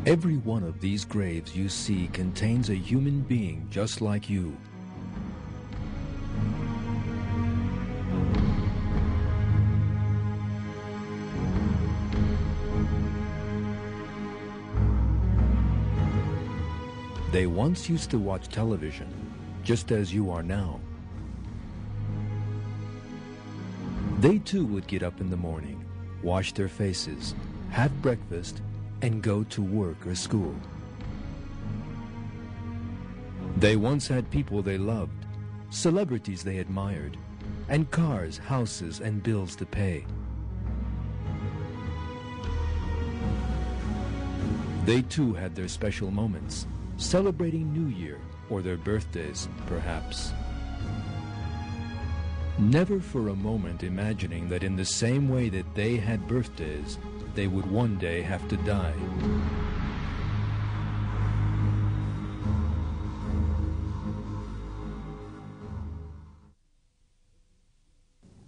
Every one of these graves you see contains a human being just like you. They once used to watch television, just as you are now. They too would get up in the morning, wash their faces, have breakfast, and go to work or school. They once had people they loved, celebrities they admired, and cars, houses, and bills to pay. They too had their special moments, celebrating New Year or their birthdays, perhaps. Never for a moment imagining that in the same way that they had birthdays, they would one day have to die.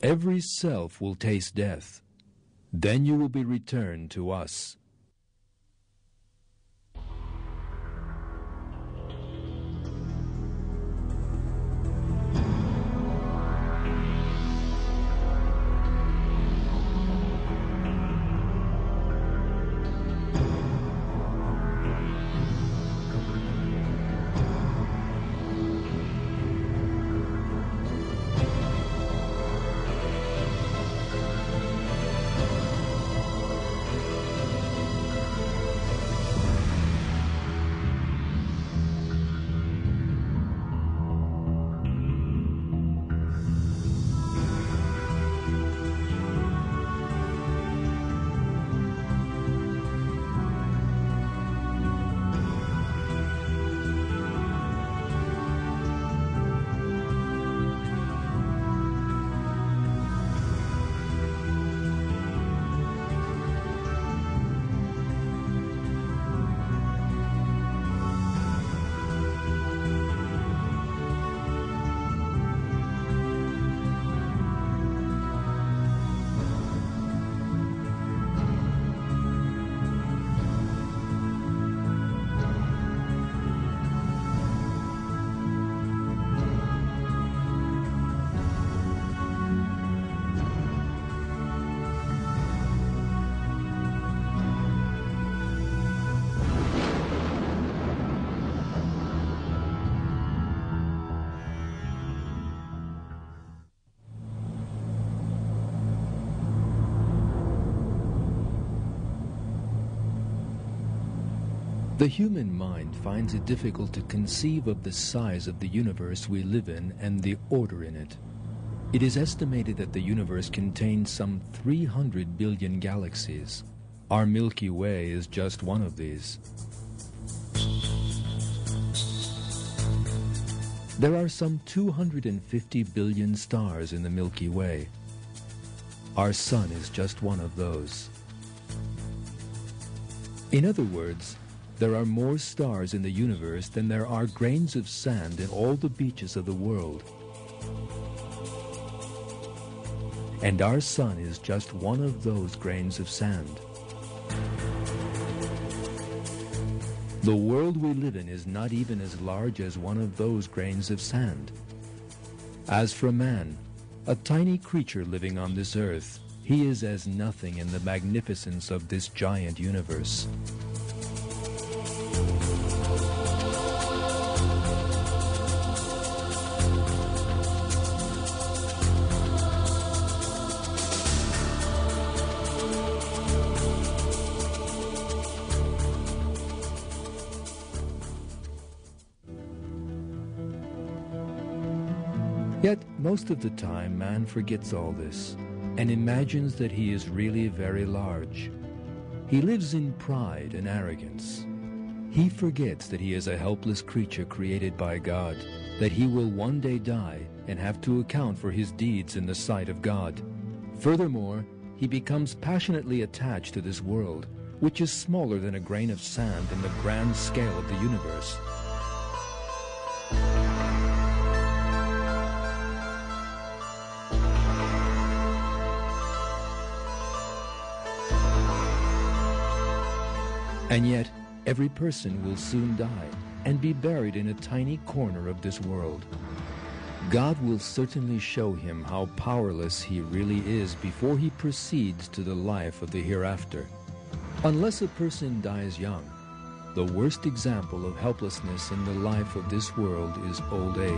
Every self will taste death. Then you will be returned to us. The human mind finds it difficult to conceive of the size of the universe we live in and the order in it. It is estimated that the universe contains some 300 billion galaxies. Our Milky Way is just one of these. There are some 250 billion stars in the Milky Way. Our sun is just one of those. In other words, there are more stars in the universe than there are grains of sand in all the beaches of the world. And our sun is just one of those grains of sand. The world we live in is not even as large as one of those grains of sand. As for man, a tiny creature living on this earth, he is as nothing in the magnificence of this giant universe. Yet, most of the time, man forgets all this and imagines that he is really very large. He lives in pride and arrogance. He forgets that he is a helpless creature created by God, that he will one day die and have to account for his deeds in the sight of God. Furthermore, he becomes passionately attached to this world, which is smaller than a grain of sand in the grand scale of the universe. And yet, Every person will soon die and be buried in a tiny corner of this world. God will certainly show him how powerless he really is before he proceeds to the life of the hereafter. Unless a person dies young, the worst example of helplessness in the life of this world is old age.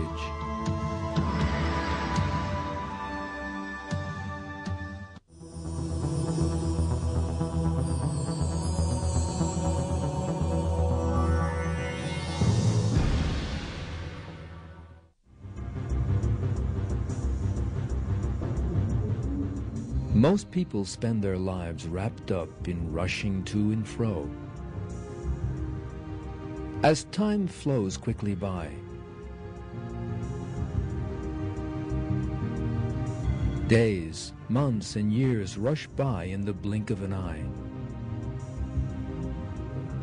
Most people spend their lives wrapped up in rushing to and fro. As time flows quickly by, days, months, and years rush by in the blink of an eye.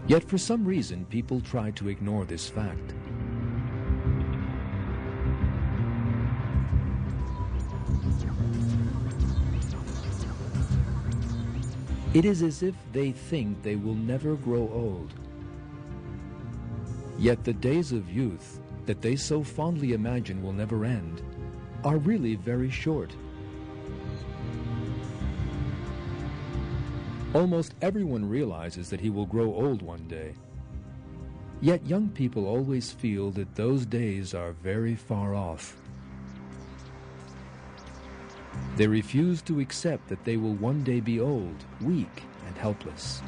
Yet for some reason, people try to ignore this fact. It is as if they think they will never grow old. Yet the days of youth that they so fondly imagine will never end are really very short. Almost everyone realizes that he will grow old one day. Yet young people always feel that those days are very far off. They refuse to accept that they will one day be old, weak, and helpless.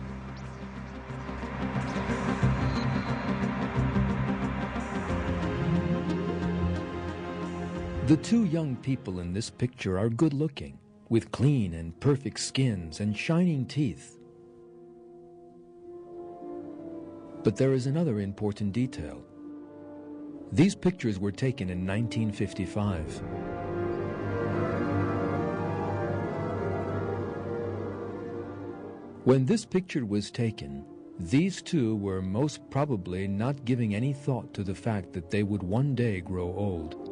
The two young people in this picture are good-looking, with clean and perfect skins and shining teeth. But there is another important detail. These pictures were taken in 1955. When this picture was taken, these two were most probably not giving any thought to the fact that they would one day grow old.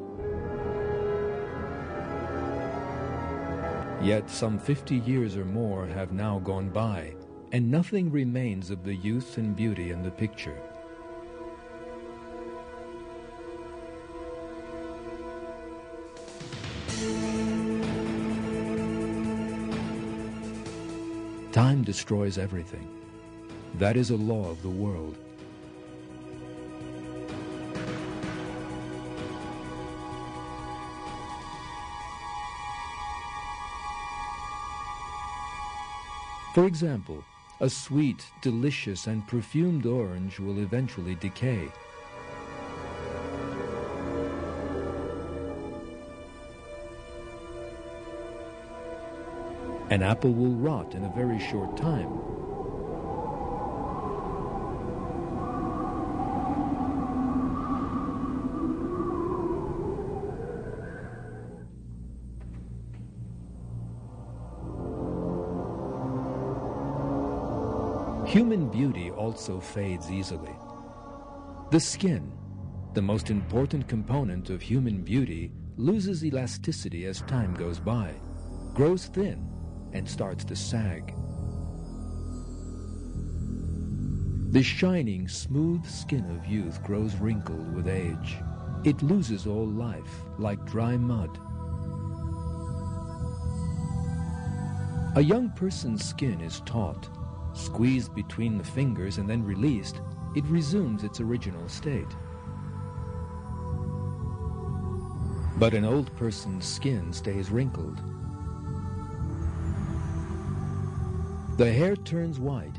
Yet some 50 years or more have now gone by, and nothing remains of the youth and beauty in the picture. Time destroys everything. That is a law of the world. For example, a sweet, delicious, and perfumed orange will eventually decay. An apple will rot in a very short time. Human beauty also fades easily. The skin, the most important component of human beauty, loses elasticity as time goes by, grows thin, and starts to sag. The shining, smooth skin of youth grows wrinkled with age. It loses all life, like dry mud. A young person's skin is taut. Squeezed between the fingers and then released, it resumes its original state. But an old person's skin stays wrinkled. The hair turns white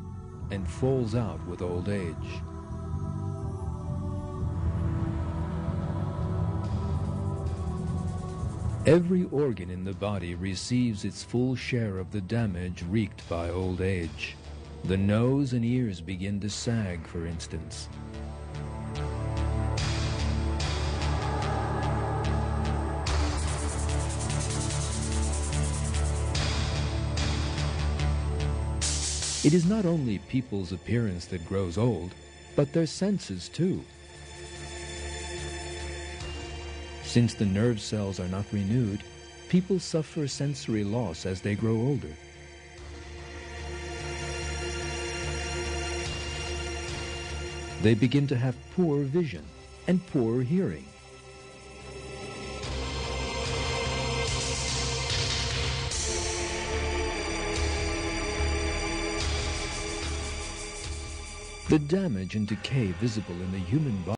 and falls out with old age. Every organ in the body receives its full share of the damage wreaked by old age. The nose and ears begin to sag, for instance. It is not only people's appearance that grows old, but their senses too. Since the nerve cells are not renewed, people suffer sensory loss as they grow older. They begin to have poor vision and poor hearing. The damage and decay visible in the human body